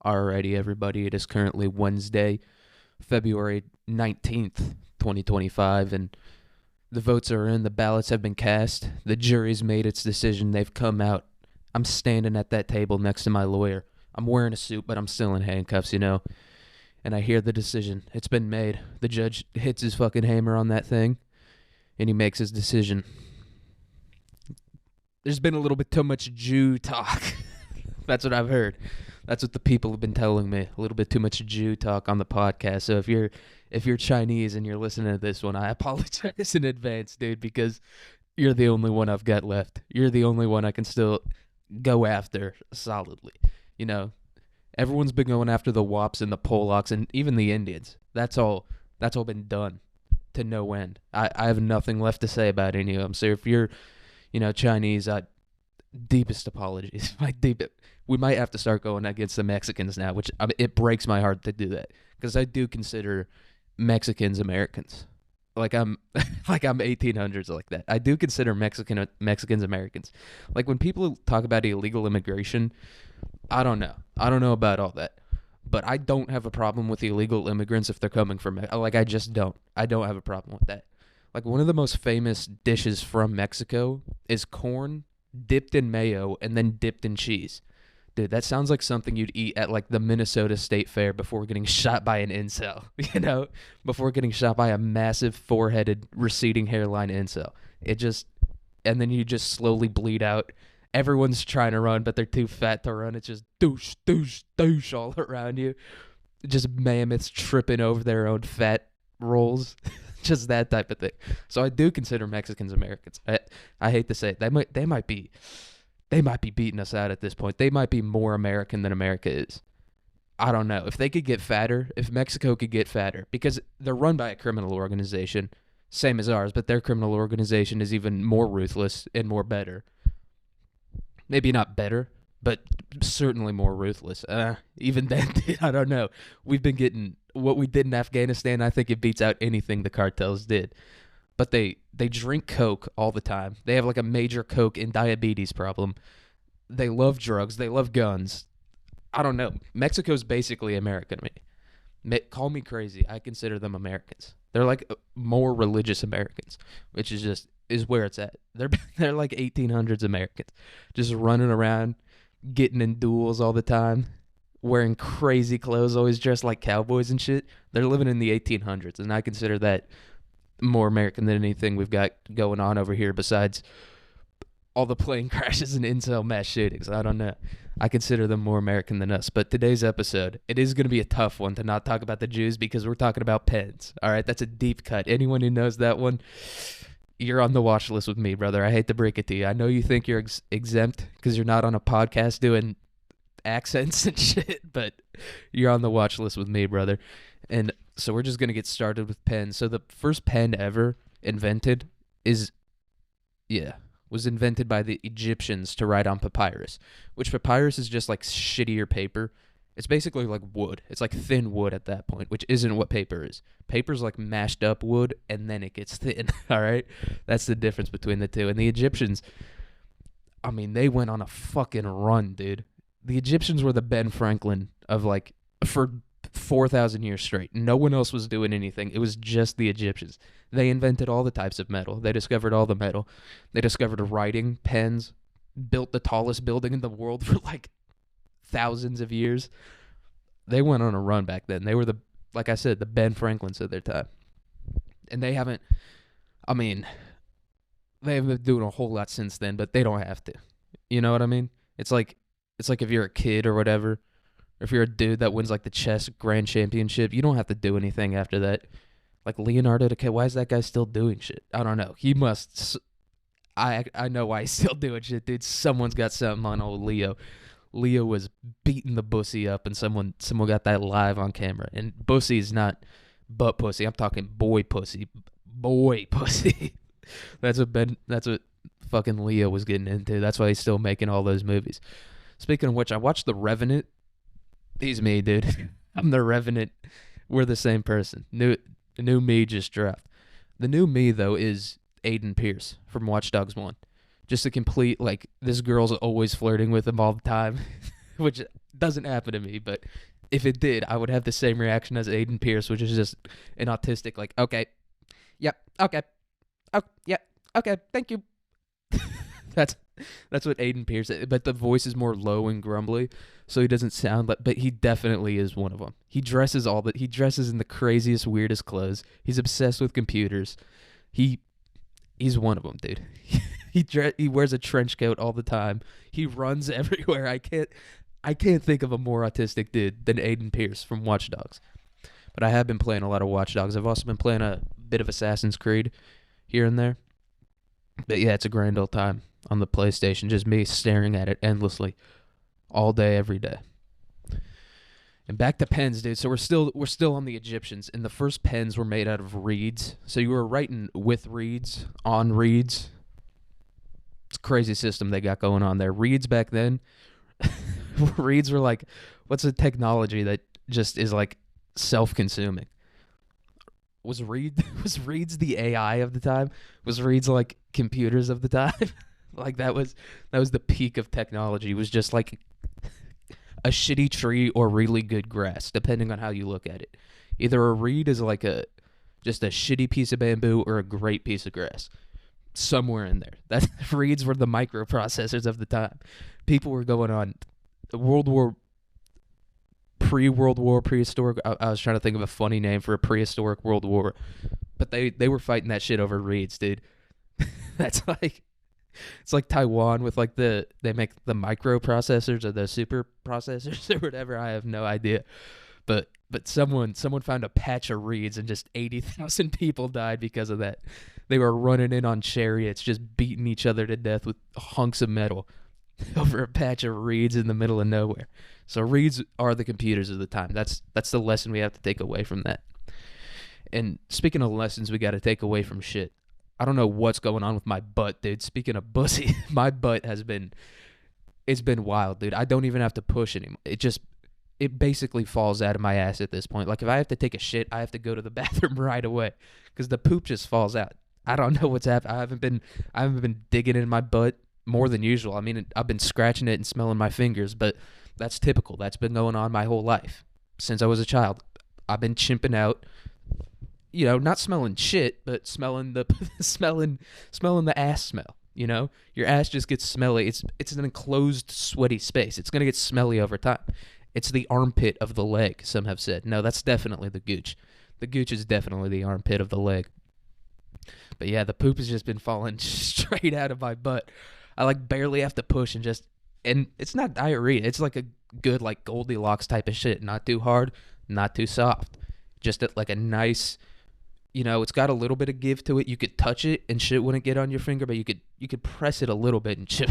Alrighty, everybody. It is currently Wednesday, February 19th, 2025, and the votes are in. The ballots have been cast. The jury's made its decision. They've come out. I'm standing at that table next to my lawyer. I'm wearing a suit, but I'm still in handcuffs, And I hear the decision. It's been made. The judge hits his fucking hammer on that thing, and he makes his decision. There's been a little bit too much Jew talk. That's what I've heard. That's what the people have been telling me. A little bit too much Jew talk on the podcast. So if you're Chinese and you're listening to this one, I apologize in advance, dude, because you're the only one I've got left. You're the only one I can still go after solidly. Everyone's been going after the Wops and the Polacks and even the Indians. That's all been done to no end. I have nothing left to say about any of them. So if you're, Chinese, deepest apologies. We might have to start going against the Mexicans now, which it breaks my heart to do that because I do consider Mexicans Americans. Like I'm 1800s like that. I do consider Mexicans Americans. Like when people talk about illegal immigration, I don't know. I don't know about all that. But I don't have a problem with illegal immigrants if they're coming from I just don't. I don't have a problem with that. Like one of the most famous dishes from Mexico is corn dipped in mayo and then dipped in cheese. Dude, that sounds like something you'd eat at like the Minnesota State Fair before getting shot by an incel, before getting shot by a massive four-headed receding hairline incel. And then you just slowly bleed out. Everyone's trying to run, but they're too fat to run. It's just douche, douche, douche all around you. Just mammoths tripping over their own fat rolls. Just that type of thing. So I do consider Mexicans Americans. I hate to say it. They might be beating us out at this point. They might be more American than America is. I don't know. If they could get fatter, if Mexico could get fatter, because they're run by a criminal organization, same as ours, but their criminal organization is even more ruthless and more better. Maybe not better, but certainly more ruthless. Even then, I don't know. We've been getting what we did in Afghanistan. I think it beats out anything the cartels did. But they drink Coke all the time. They have like a major Coke and diabetes problem. They love drugs. They love guns. I don't know. Mexico's basically America to me. Call me crazy. I consider them Americans. They're like more religious Americans, which is where it's at. They're like 1800s Americans, just running around, getting in duels all the time, wearing crazy clothes, always dressed like cowboys and shit. They're living in the 1800s, and I consider that more American than anything we've got going on over here besides all the plane crashes and incel mass shootings. I don't know. I consider them more American than us. But today's episode, it is going to be a tough one to not talk about the Jews because we're talking about pens. All right, that's a deep cut. Anyone who knows that one, you're on the watch list with me, brother. I hate to break it to you. I know you think you're exempt because you're not on a podcast doing accents and shit, but you're on the watch list with me, brother. And so we're just going to get started with pens. So the first pen ever invented was invented by the Egyptians to write on papyrus, which papyrus is just like shittier paper. It's basically like wood. It's like thin wood at that point, which isn't what paper is. Paper's like mashed up wood, and then it gets thin, all right? That's the difference between the two. And the Egyptians, they went on a fucking run, dude. The Egyptians were the Ben Franklin of for 4,000 years straight. No one else was doing anything. It was just the Egyptians. They invented all the types of metal. They discovered all the metal. They discovered writing, pens, built the tallest building in the world for thousands of years. They went on a run back then. They were the Ben Franklins of their time. And they haven't been doing a whole lot since then, but they don't have to. You know what I mean? It's like if you're a kid or whatever, or if you're a dude that wins the chess grand championship, you don't have to do anything after that. Like Leonardo DiCaprio, why is that guy still doing shit? I don't know. He must. I know why he's still doing shit, dude. Someone's got something on old Leo. Leo was beating the bussy up, and someone got that live on camera. And bussy is not butt pussy. I'm talking boy pussy. Boy pussy. That's what fucking Leo was getting into. That's why he's still making all those movies. Speaking of which, I watched The Revenant. He's me, dude. I'm The Revenant. We're the same person. New me just dropped. The new me, though, is Aiden Pierce from Watch Dogs 1. Just a complete, this girl's always flirting with him all the time. which doesn't happen to me, but if it did, I would have the same reaction as Aiden Pierce, which is just an autistic, like, okay, yep, okay, oh, yeah, okay, thank you. That's what Aiden Pierce is, but the voice is more low and grumbly, so he doesn't sound like, but he definitely is one of them. He dresses in the craziest, weirdest clothes. He's obsessed with computers. He's one of them, dude. He wears a trench coat all the time. He runs everywhere. I can't think of a more autistic dude than Aiden Pierce from Watch Dogs. But I have been playing a lot of Watch Dogs. I've also been playing a bit of Assassin's Creed here and there. But yeah, it's a grand old time on the PlayStation. Just me staring at it endlessly, all day, every day. And back to pens, dude. So we're still on the Egyptians, and the first pens were made out of reeds. So you were writing with reeds, on reeds. It's a crazy system they got going on there. Reeds back then, reeds were like, what's a technology that just is like self-consuming? Was Reeds the AI of the time? Was Reeds like computers of the time? Like that was the peak of technology. It was just like a shitty tree or really good grass, depending on how you look at it. Either a reed is like just a shitty piece of bamboo or a great piece of grass. Somewhere in there. That reeds were the microprocessors of the time. People were going on pre-World War, prehistoric. I was trying to think of a funny name for a prehistoric World War, but they were fighting that shit over reeds, dude. That's like, it's like Taiwan with like they make the microprocessors or the super processors or whatever. I have no idea, but someone found a patch of reeds and just 80,000 people died because of that. They were running in on chariots, just beating each other to death with hunks of metal over a patch of reeds in the middle of nowhere. So reeds are the computers of the time. That's the lesson we have to take away from that. And speaking of lessons we got to take away from shit, I don't know what's going on with my butt, dude. Speaking of pussy, my butt it's been wild, dude. I don't even have to push anymore. It basically falls out of my ass at this point. Like if I have to take a shit, I have to go to the bathroom right away because the poop just falls out. I don't know what's happened. I haven't been digging in my butt more than usual. I mean, I've been scratching it and smelling my fingers, but that's typical. That's been going on my whole life since I was a child. I've been chimping out, not smelling shit, but smelling the smelling the ass smell. Your ass just gets smelly. It's an enclosed, sweaty space. It's gonna get smelly over time. It's the armpit of the leg. Some have said. No, that's definitely the gooch. The gooch is definitely the armpit of the leg. But yeah, the poop has just been falling straight out of my butt. I like barely have to push and it's not diarrhea. It's like a good like Goldilocks type of shit. Not too hard, not too soft. Just like a nice, it's got a little bit of give to it. You could touch it and shit wouldn't get on your finger, but you could press it a little bit and shit.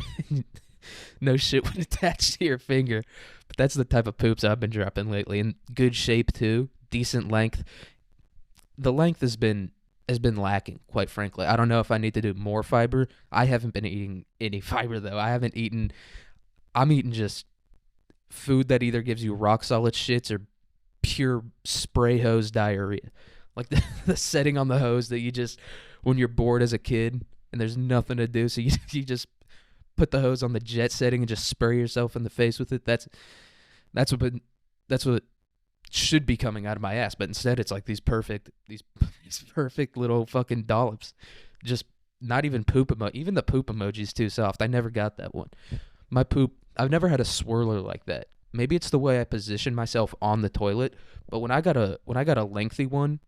No shit would attach to your finger. But that's the type of poops I've been dropping lately. In good shape too, decent length. The length has been lacking, quite frankly. I don't know if I need to do more fiber. I haven't been eating any fiber though. I'm eating just food that either gives you rock solid shits or pure spray hose diarrhea. Like the setting on the hose that you just, when you're bored as a kid and there's nothing to do, so you just put the hose on the jet setting and just spray yourself in the face with it. That's what should be coming out of my ass, but instead it's like these perfect little fucking dollops. Just not even poop emoji. Even the poop emoji's too soft. I never got that one. My poop, I've never had a swirler like that. Maybe it's the way I position myself on the toilet, but when I got a lengthy one,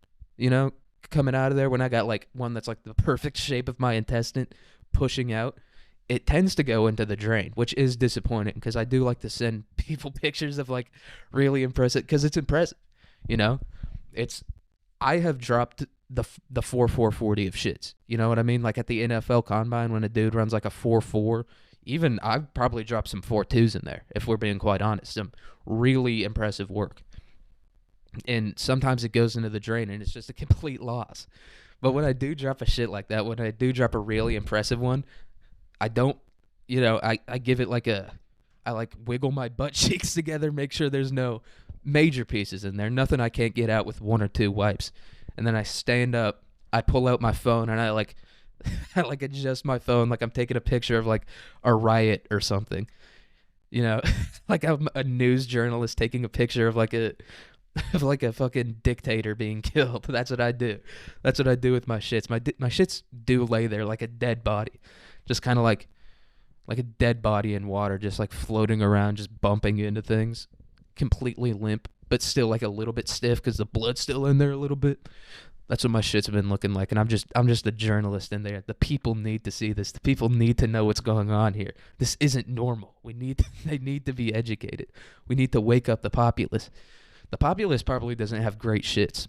coming out of there, when I got like one that's like the perfect shape of my intestine pushing out, it tends to go into the drain, which is disappointing because I do like to send people pictures of like really impressive, because it's impressive, I have dropped the 4.40 of shits. You know what I mean? Like at the NFL combine when a dude runs like a 4.4, even I've probably dropped some 4.2s in there if we're being quite honest. Some really impressive work. And sometimes it goes into the drain and it's just a complete loss. But when I do drop a shit like that, when I do drop a really impressive one, I don't, I give it like I like wiggle my butt cheeks together, make sure there's no major pieces in there, nothing I can't get out with one or two wipes. And then I stand up, I pull out my phone, and I adjust my phone like I'm taking a picture of like a riot or something. You know, like I'm a news journalist taking a picture of like a of like a fucking dictator being killed. That's what I do. That's what I do with my shits. My shits do lay there like a dead body, just kind of like a dead body in water, just like floating around, just bumping into things, completely limp, but still like a little bit stiff because the blood's still in there a little bit. That's what my shit's been looking like, and I'm just a journalist in there. The people need to see this. The people need to know what's going on here. This isn't normal. They need to be educated. We need to wake up the populace. The populace probably doesn't have great shits.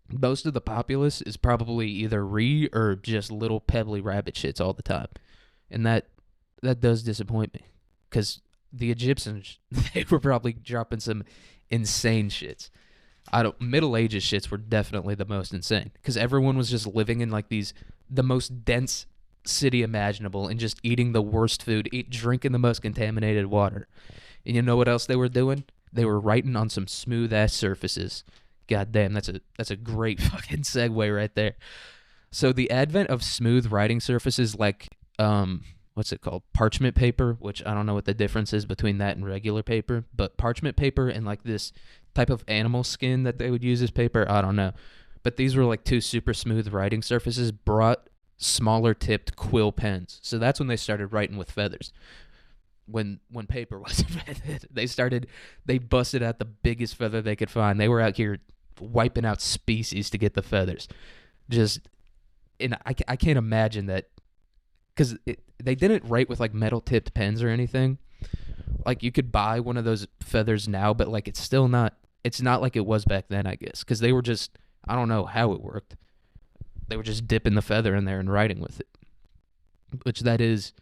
Most of the populace is probably either or just little pebbly rabbit shits all the time, and that does disappoint me, because the Egyptians, they were probably dropping some insane shits. Middle Ages shits were definitely the most insane, because everyone was just living in like the most dense city imaginable and just eating the worst food, drinking the most contaminated water. And you know what else they were doing? They were writing on some smooth ass surfaces. God damn, that's a great fucking segue right there. So the advent of smooth writing surfaces like what's it called? Parchment paper, which I don't know what the difference is between that and regular paper, but parchment paper and like this type of animal skin that they would use as paper, I don't know. But these were like two super smooth writing surfaces, brought smaller tipped quill pens. So that's when they started writing with feathers. When paper was invented, they busted out the biggest feather they could find. They were out here wiping out species to get the feathers. And I can't imagine that, because they didn't write with like metal tipped pens or anything. Like you could buy one of those feathers now, but like it's not like it was back then, I guess, because they were just, I don't know how it worked. They were just dipping the feather in there and writing with it, which that is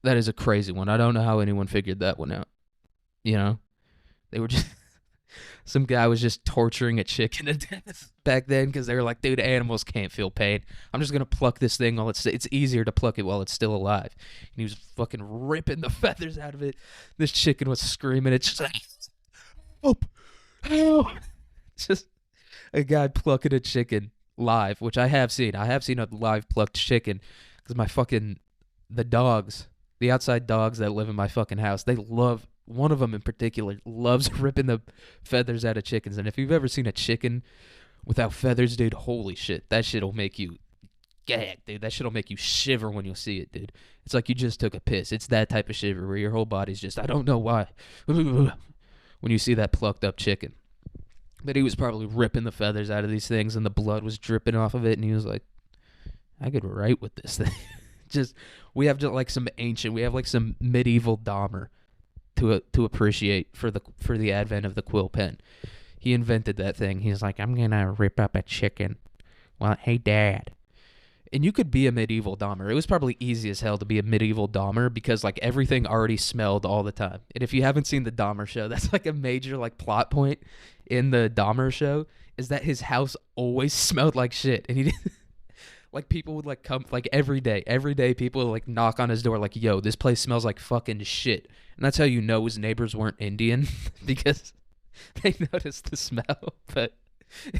a crazy one. I don't know how anyone figured that one out. You know, they were just some guy was just torturing a chicken to death back then because they were like, dude, animals can't feel pain. I'm just gonna pluck this thing while it's easier to pluck it while it's still alive. And he was fucking ripping the feathers out of it. This chicken was screaming. It's just like, oh, it's just a guy plucking a chicken live, which I have seen. I have seen a live plucked chicken because the outside dogs that live in my fucking house, one of them in particular loves ripping the feathers out of chickens. And if you've ever seen a chicken without feathers, dude, holy shit, that shit'll make you gag, dude. That shit'll make you shiver when you see it, dude. It's like you just took a piss. It's that type of shiver where your whole body's just, I don't know why, when you see that plucked up chicken. But he was probably ripping the feathers out of these things, and the blood was dripping off of it, and he was like, I could write with this thing. We have some medieval Dahmer to appreciate for the advent of the quill pen. He invented that thing. He's like, I'm gonna rip up a chicken. Well, hey, Dad. And you could be a medieval Dahmer. It was probably easy as hell to be a medieval Dahmer because like everything already smelled all the time. And if you haven't seen the Dahmer show, that's like a major like plot point in the Dahmer show, is that his house always smelled like shit. And he didn't like people would like come like every day people would like knock on his door like, yo, this place smells like fucking shit. And that's how you know his neighbors weren't Indian, because they noticed the smell. But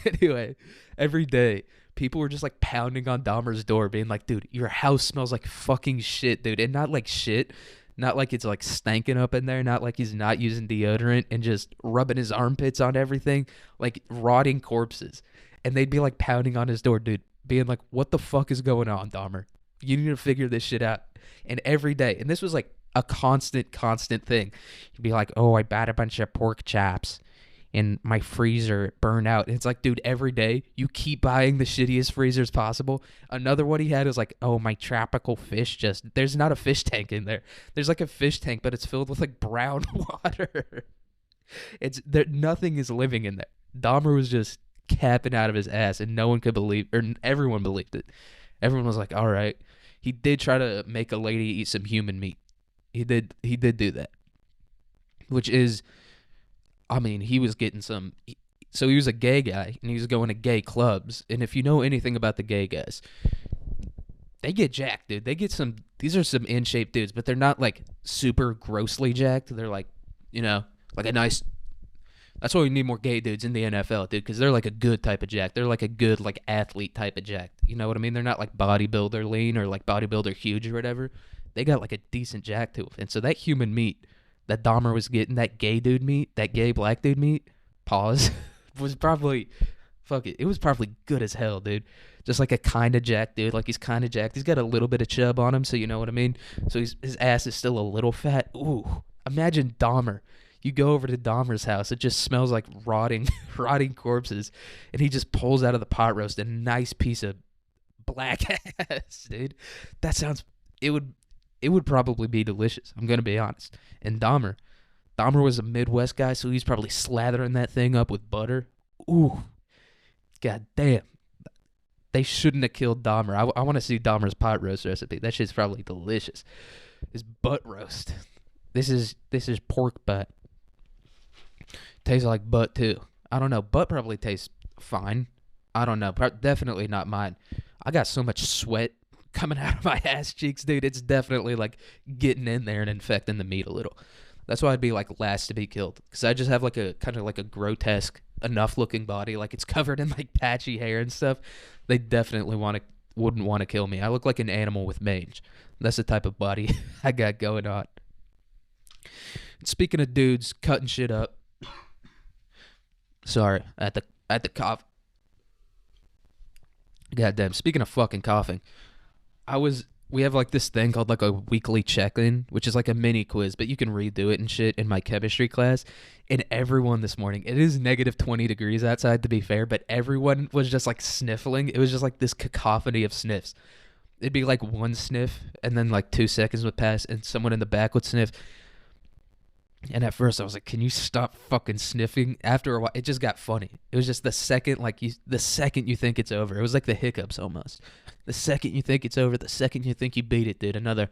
anyway, every day people were just like pounding on Dahmer's door being like, dude, your house smells like fucking shit, dude. And not like shit, not like it's like stanking up in there, not like he's not using deodorant and just rubbing his armpits on everything, like rotting corpses. And they'd be like pounding on his door, dude, being like, what the fuck is going on, Dahmer? You need to figure this shit out. And every day, and this was like a constant thing. You'd be like, oh, I bought a bunch of pork chops and my freezer burned out. And it's like, dude, every day you keep buying the shittiest freezers possible. Another one he had was like, oh, my tropical fish there's not a fish tank in there. There's like a fish tank, but it's filled with like brown water. Nothing is living in there. Dahmer was just capping out of his ass, and no one could believe, or everyone believed it. Everyone was like, all right. He did try to make a lady eat some human meat. He did do that, which is, I mean, he was getting some. So he was a gay guy, and he was going to gay clubs. And if you know anything about the gay guys, they get jacked, dude. These are some in-shape dudes, but they're not like super grossly jacked. They're like, you know, like a nice. That's why we need more gay dudes in the NFL, dude, because they're like a good type of jack. They're like a good like athlete type of jack. You know what I mean? They're not like bodybuilder lean or like bodybuilder huge or whatever. they got like a decent jack to it. And so that human meat that Dahmer was getting, that gay dude meat, that gay black dude meat, pause, was probably, fuck it was probably good as hell, dude. Just like a kind of jacked dude. Like he's kind of jacked. He's got a little bit of chub on him, so you know what I mean? So his ass is still a little fat. Ooh, imagine Dahmer. You go over to Dahmer's house. It just smells like rotting corpses. And he just pulls out of the pot roast a nice piece of black ass, dude. That sounds, it would probably be delicious. I'm going to be honest. And Dahmer was a Midwest guy, so he's probably slathering that thing up with butter. Ooh, god damn. They shouldn't have killed Dahmer. I want to see Dahmer's pot roast recipe. That shit's probably delicious. His butt roast. This is pork butt. Tastes like butt too. I don't know. Butt probably tastes fine. I don't know. Definitely not mine. I got so much sweat coming out of my ass cheeks, dude. It's definitely like getting in there and infecting the meat a little. That's why I'd be like last to be killed, because I just have like a kind of like a grotesque enough looking body, like it's covered in like patchy hair and stuff. They definitely wouldn't want to kill me. I look like an animal with mange. That's the type of body I got going on. Speaking of dudes cutting shit up, sorry, at the cough. Goddamn. Speaking of fucking coughing, we have like this thing called like a weekly check-in, which is like a mini quiz, but you can redo it and shit in my chemistry class. And everyone this morning, it is negative 20 degrees outside to be fair, but everyone was just like sniffling. It was just like this cacophony of sniffs. It'd be like one sniff, and then like 2 seconds would pass, and someone in the back would sniff. And at first I was like, can you stop fucking sniffing? After a while, it just got funny. It was just the second you think it's over. It was like the hiccups almost. The second you think it's over, the second you think you beat it, dude, another.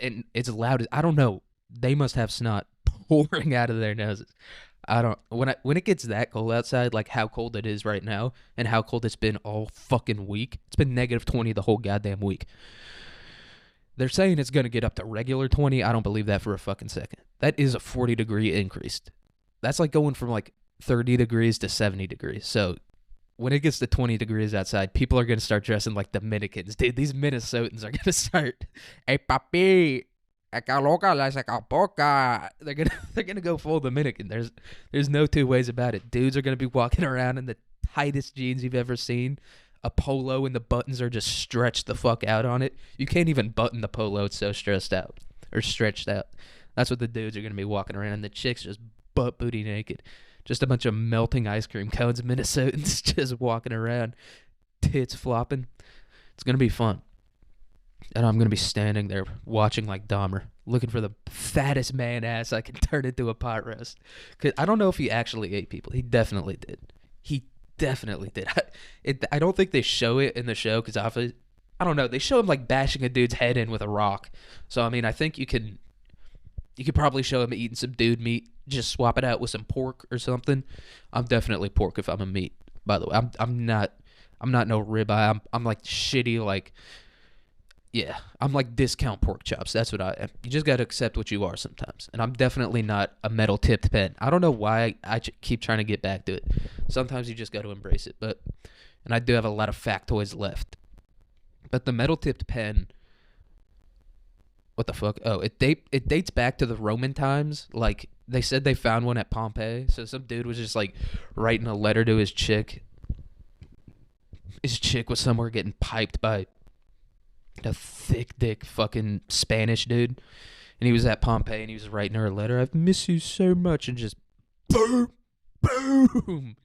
And it's loud as, I don't know. They must have snot pouring out of their noses. When it gets that cold outside, like how cold it is right now and how cold it's been all fucking week. It's been negative 20 the whole goddamn week. They're saying it's going to get up to regular 20. I don't believe that for a fucking second. That is a 40-degree increase. That's like going from like 30 degrees to 70 degrees. So when it gets to 20 degrees outside, people are going to start dressing like Dominicans. Dude, these Minnesotans are going to start, hey, papi, acá loca la saca poca. They're going to go full Dominican. There's no two ways about it. Dudes are going to be walking around in the tightest jeans you've ever seen. A polo and the buttons are just stretched the fuck out on it. You can't even button the polo. It's so stressed out or stretched out. That's what the dudes are going to be walking around. And the chicks just butt booty naked. Just a bunch of melting ice cream cones, Minnesotans just walking around, tits flopping. It's going to be fun. And I'm going to be standing there watching like Dahmer, looking for the fattest man ass I can turn into a pot roast. Cause I don't know if he actually ate people. He definitely did. Definitely did. I don't think they show it in the show because I don't know. They show him like bashing a dude's head in with a rock. So I mean, I think you could probably show him eating some dude meat. Just swap it out with some pork or something. I'm definitely pork if I'm a meat. By the way, I'm not no ribeye. I'm like shitty like. Yeah, I'm like discount pork chops. That's what I am. You just got to accept what you are sometimes. And I'm definitely not a metal-tipped pen. I don't know why I keep trying to get back to it. Sometimes you just got to embrace it. And I do have a lot of factoids left. But the metal-tipped pen, what the fuck? Oh, it dates back to the Roman times. Like, they said they found one at Pompeii. So some dude was just, like, writing a letter to his chick. His chick was somewhere getting piped by a thick dick fucking Spanish dude, and he was at Pompeii and he was writing her a letter. I miss you so much, and just boom, boom. And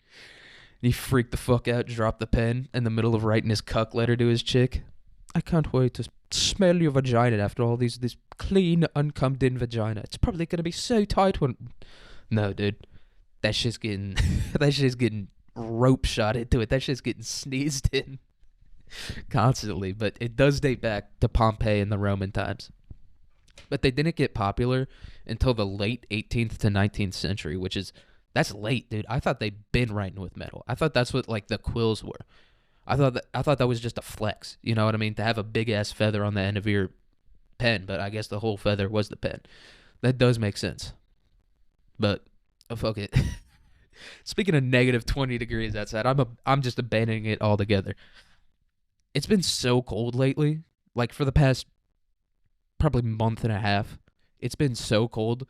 he freaked the fuck out, dropped the pen in the middle of writing his cuck letter to his chick. I can't wait to smell your vagina after all this clean, uncummed in vagina. It's probably gonna be so tight when. No, dude, that shit's getting rope shot into it. That shit's getting sneezed in. Constantly, but it does date back to Pompeii in the Roman times. But they didn't get popular until the late 18th to 19th century, that's late, dude. I thought they'd been writing with metal. I thought that's what like the quills were. I thought that was just a flex, you know what I mean? To have a big ass feather on the end of your pen, but I guess the whole feather was the pen. That does make sense. But fuck it. Speaking of negative 20 degrees outside, I'm just abandoning it altogether. It's been so cold lately. Like for the past probably month and a half, it's been so cold.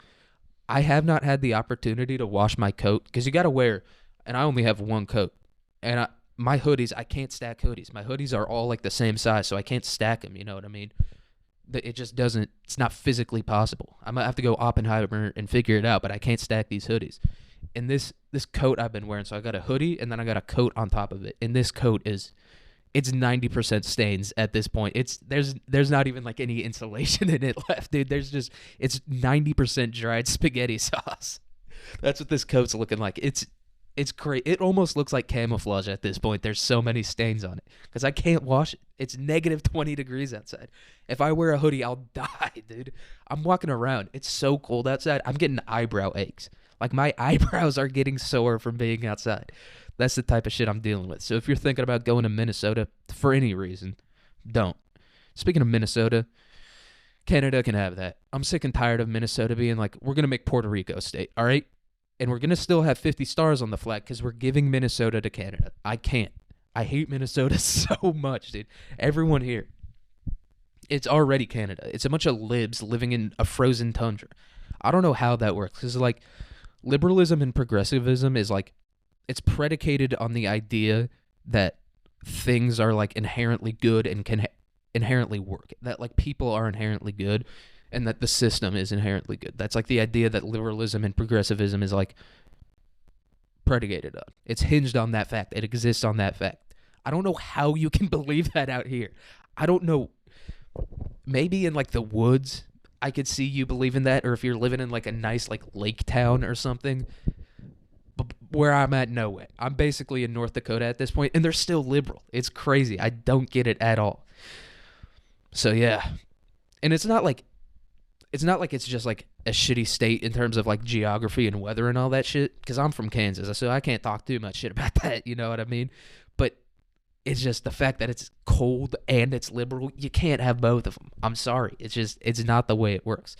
I have not had the opportunity to wash my coat because you got to wear, and I only have one coat. And my hoodies, I can't stack hoodies. My hoodies are all like the same size, so I can't stack them. You know what I mean? It just doesn't, it's not physically possible. I might have to go Oppenheimer and figure it out, but I can't stack these hoodies. And this coat I've been wearing, so I got a hoodie and then I got a coat on top of it. And this coat it's 90% stains at this point. There's not even like any insulation in it left, dude. It's 90% dried spaghetti sauce. That's what this coat's looking like. It's great. It almost looks like camouflage at this point. There's so many stains on it because I can't wash it. It's negative 20 degrees outside. If I wear a hoodie, I'll die, dude. I'm walking around. It's so cold outside. I'm getting eyebrow aches. Like my eyebrows are getting sore from being outside. That's the type of shit I'm dealing with. So if you're thinking about going to Minnesota for any reason, don't. Speaking of Minnesota, Canada can have that. I'm sick and tired of Minnesota being like, we're going to make Puerto Rico a state, all right? And we're going to still have 50 stars on the flag because we're giving Minnesota to Canada. I can't. I hate Minnesota so much, dude. Everyone here, it's already Canada. It's a bunch of libs living in a frozen tundra. I don't know how that works because, like, liberalism and progressivism is, like, it's predicated on the idea that things are, like, inherently good and can inherently work. That, like, people are inherently good and that the system is inherently good. That's like the idea that liberalism and progressivism is like predicated on. It's hinged on that fact. It exists on that fact. I don't know how you can believe that out here. I don't know. Maybe in like the woods, I could see you believing that, or if you're living in like a nice like lake town or something. But where I'm at, no way. I'm basically in North Dakota at this point, and they're still liberal. It's crazy. I don't get it at all. So yeah, and it's not like it's just like a shitty state in terms of like geography and weather and all that shit, because I'm from Kansas, so I can't talk too much shit about that, you know what I mean? But it's just the fact that it's cold and it's liberal. You can't have both of them. I'm sorry. It's not the way it works.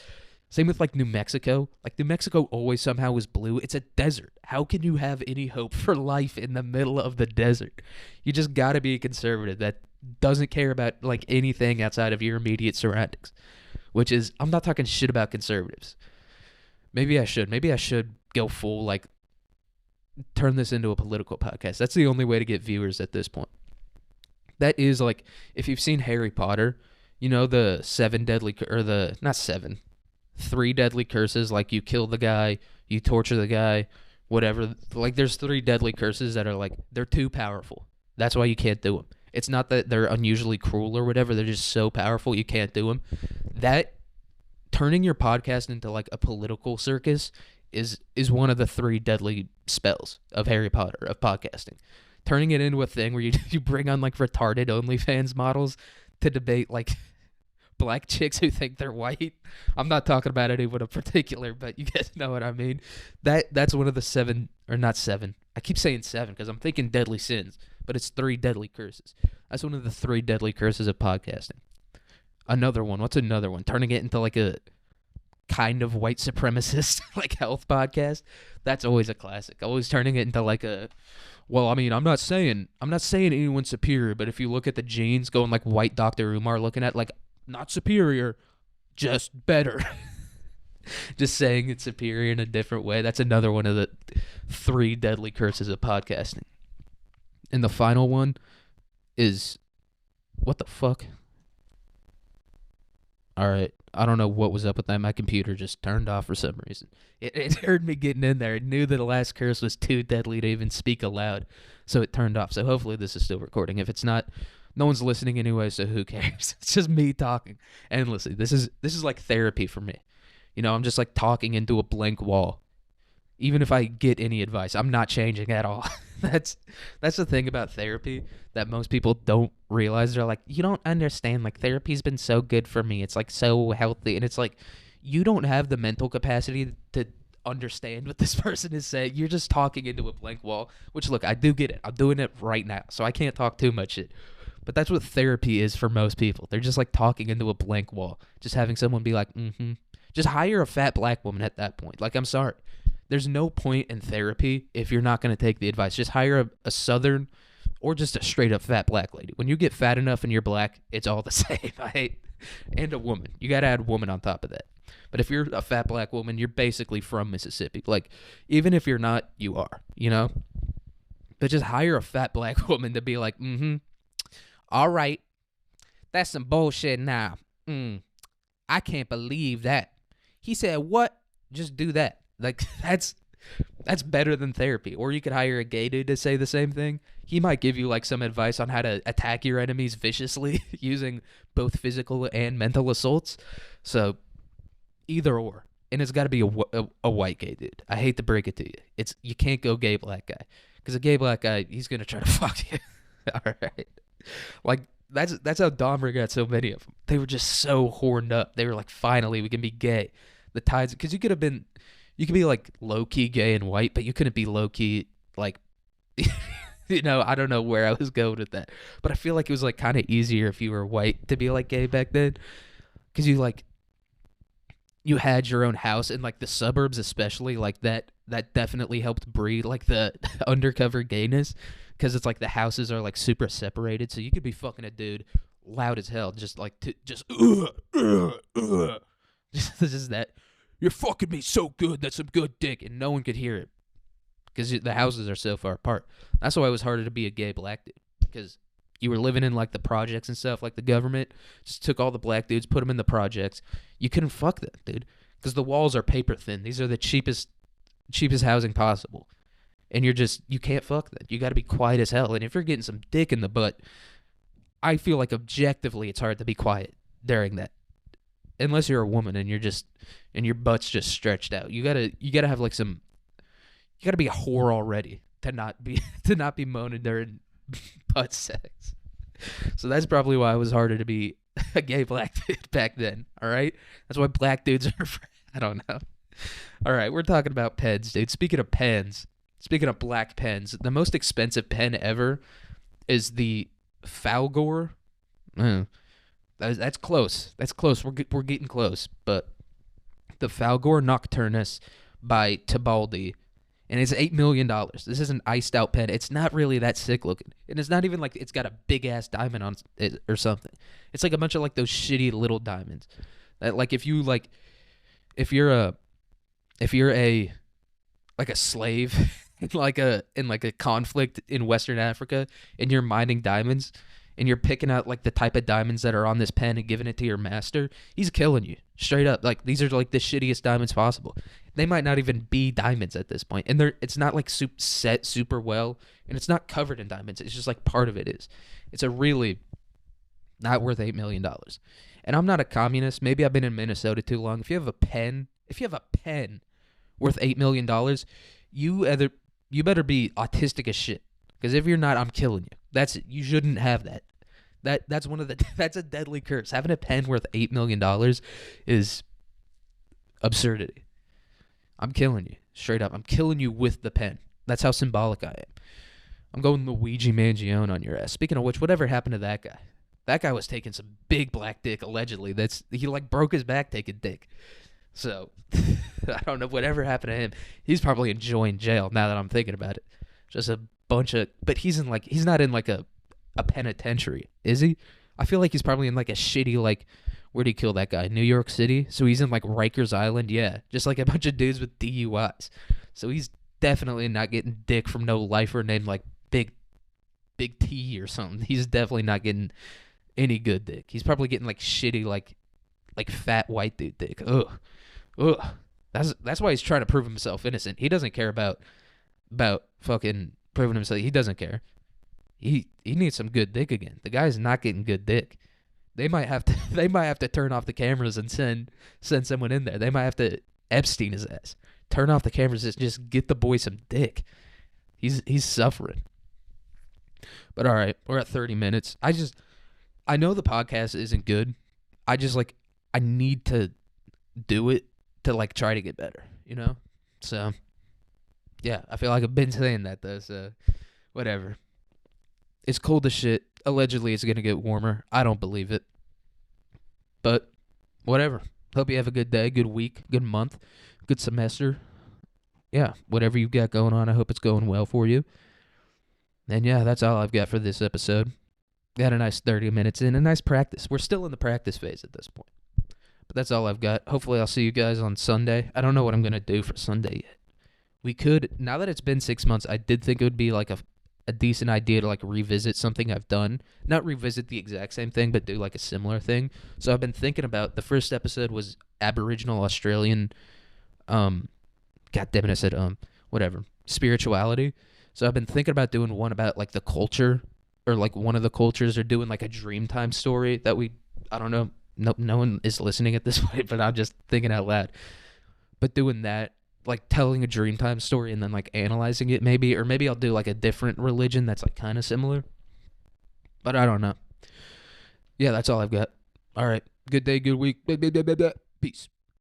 Same with like New Mexico. Like New Mexico always somehow is blue. It's a desert. How can you have any hope for life in the middle of the desert? You just got to be a conservative that doesn't care about like anything outside of your immediate surroundings. Which is, I'm not talking shit about conservatives. Maybe I should go full, like, turn this into a political podcast. That's the only way to get viewers at this point. That is, like, if you've seen Harry Potter, you know the 3 deadly curses, like you kill the guy, you torture the guy, whatever. Like, there's 3 deadly curses that are, like, they're too powerful. That's why you can't do them. It's not that they're unusually cruel or whatever. They're just so powerful you can't do them. That turning your podcast into like a political circus is one of the 3 deadly spells of Harry Potter, of podcasting. Turning it into a thing where you bring on like retarded OnlyFans models to debate like black chicks who think they're white. I'm not talking about anyone in particular, but you guys know what I mean. That's one of the 7, or not 7. I keep saying 7 because I'm thinking deadly sins. But it's 3 deadly curses. That's one of the 3 deadly curses of podcasting. Another one. What's another one? Turning it into like a kind of white supremacist like health podcast. That's always a classic. Always turning it into like a, well, I mean, I'm not saying anyone's superior, but if you look at the genes, going like white Dr. Umar looking at like not superior, just better. Just saying it's superior in a different way. That's another one of the 3 deadly curses of podcasting. And the final one is, what the fuck? All right. I don't know what was up with that. My computer just turned off for some reason. It heard me getting in there. It knew that the last curse was too deadly to even speak aloud. So it turned off. So hopefully this is still recording. If it's not, no one's listening anyway, so who cares? It's just me talking endlessly. This is like therapy for me. You know, I'm just like talking into a blank wall. Even if I get any advice, I'm not changing at all. That's the thing about therapy that most people don't realize. They're like, you don't understand. Like, therapy's been so good for me. It's like so healthy. And it's like, you don't have the mental capacity to understand what this person is saying. You're just talking into a blank wall, which, look, I do get it. I'm doing it right now, so I can't talk too much shit. But that's what therapy is for most people. They're just like talking into a blank wall. Just having someone be like, mm-hmm. Just hire a fat black woman at that point. Like, I'm sorry. There's no point in therapy if you're not going to take the advice. Just hire a Southern or just a straight up fat black lady. When you get fat enough and you're black, it's all the same. And a woman. You got to add woman on top of that. But if you're a fat black woman, you're basically from Mississippi. Like, even if you're not, you are, you know? But just hire a fat black woman to be like, all right, that's some bullshit now. I can't believe that. He said, what? Just do that. Like, that's better than therapy. Or you could hire a gay dude to say the same thing. He might give you, like, some advice on how to attack your enemies viciously using both physical and mental assaults. So, either or. And it's got to be a white gay dude. I hate to break it to you. You can't go gay black guy. Because a gay black guy, he's going to try to fuck you. All right. Like, that's how Dahmer got so many of them. They were just so horned up. They were like, finally, we can be gay. The tides, because you could be like low-key gay and white, but you couldn't be low-key, like, you know, I don't know where I was going with that. But I feel like it was like kind of easier if you were white to be like gay back then. Because you had your own house, and like the suburbs especially, like that definitely helped breed like the undercover gayness, because it's like the houses are like super separated, so you could be fucking a dude loud as hell, just like just that, you're fucking me so good, that's some good dick, and no one could hear it because the houses are so far apart. That's why it was harder to be a gay black dude, because you were living in like the projects and stuff. Like the government just took all the black dudes, put them in the projects. You couldn't fuck them, dude, because the walls are paper thin. These are the cheapest housing possible, and you can't fuck them. You got to be quiet as hell. And if you're getting some dick in the butt, I feel like objectively it's hard to be quiet during that, unless you're a woman and your butt's just stretched out. You gotta have like you gotta be a whore already to not be moaning during butt sex. So that's probably why it was harder to be a gay black dude back then. All right, that's why black dudes are. I don't know. All right, we're talking about pens, dude. Speaking of pens, speaking of black pens, the most expensive pen ever is the Falgor. That's close. That's close. We're getting close. But the Falgor Nocturnus by Tibaldi, and it's $8 million. This is an iced out pen. It's not really that sick looking, and it's not even like it's got a big ass diamond on it or something. It's like a bunch of like those shitty little diamonds. That like if you're a like a slave in like a conflict in Western Africa, and you're mining diamonds, and you're picking out like the type of diamonds that are on this pen and giving it to your master, he's killing you straight up. Like these are like the shittiest diamonds possible. They might not even be diamonds at this point, and it's not like set super well, and it's not covered in diamonds. It's just like part of it is. It's a really not worth $8 million. And I'm not a communist. Maybe I've been in Minnesota too long. If you have a pen worth $8 million, you better be autistic as shit. Because if you're not, I'm killing you. You shouldn't have that. That's a deadly curse. Having a pen worth $8 million is absurdity. I'm killing you. Straight up. I'm killing you with the pen. That's how symbolic I am. I'm going Luigi Mangione on your ass. Speaking of which, whatever happened to that guy? That guy was taking some big black dick, allegedly. He like broke his back taking dick. So, I don't know whatever happened to him. He's probably enjoying jail now that I'm thinking about it. Just a bunch of, but he's not in like a penitentiary, is he? I feel like he's probably in like a shitty, like, where'd he kill that guy? New York City? So he's in like Rikers Island? Yeah. Just like a bunch of dudes with DUIs. So he's definitely not getting dick from no lifer named like Big T or something. He's definitely not getting any good dick. He's probably getting like shitty, like fat white dude dick. Ugh. That's why he's trying to prove himself innocent. He doesn't care about fucking proving himself. He doesn't care. He needs some good dick again. The guy's not getting good dick. They might have to turn off the cameras and send someone in there. They might have to Epstein his ass. Turn off the cameras and just get the boy some dick. He's suffering. But all right, we're at 30 minutes. I know the podcast isn't good. I need to do it to like try to get better, you know? So yeah, I feel like I've been saying that though, so whatever. It's cold as shit. Allegedly it's gonna get warmer. I don't believe it. But whatever. Hope you have a good day, good week, good month, good semester. Yeah, whatever you've got going on, I hope it's going well for you. And yeah, that's all I've got for this episode. Got a nice 30 minutes in, a nice practice. We're still in the practice phase at this point. But that's all I've got. Hopefully I'll see you guys on Sunday. I don't know what I'm going to do for Sunday yet. We could, now that it's been 6 months, I did think it would be like a decent idea to like revisit something I've done. Not revisit the exact same thing, but do like a similar thing. So I've been thinking about, the first episode was Aboriginal Australian, God damn it, I said, whatever, spirituality. So I've been thinking about doing one about like the culture, or like one of the cultures, or doing like a Dreamtime story that I don't know, no one is listening at this point, but I'm just thinking out loud. But doing that, like telling a Dreamtime story and then like analyzing it maybe, or maybe I'll do like a different religion that's like kind of similar. But I don't know. Yeah, that's all I've got. All right. Good day, good week. Peace.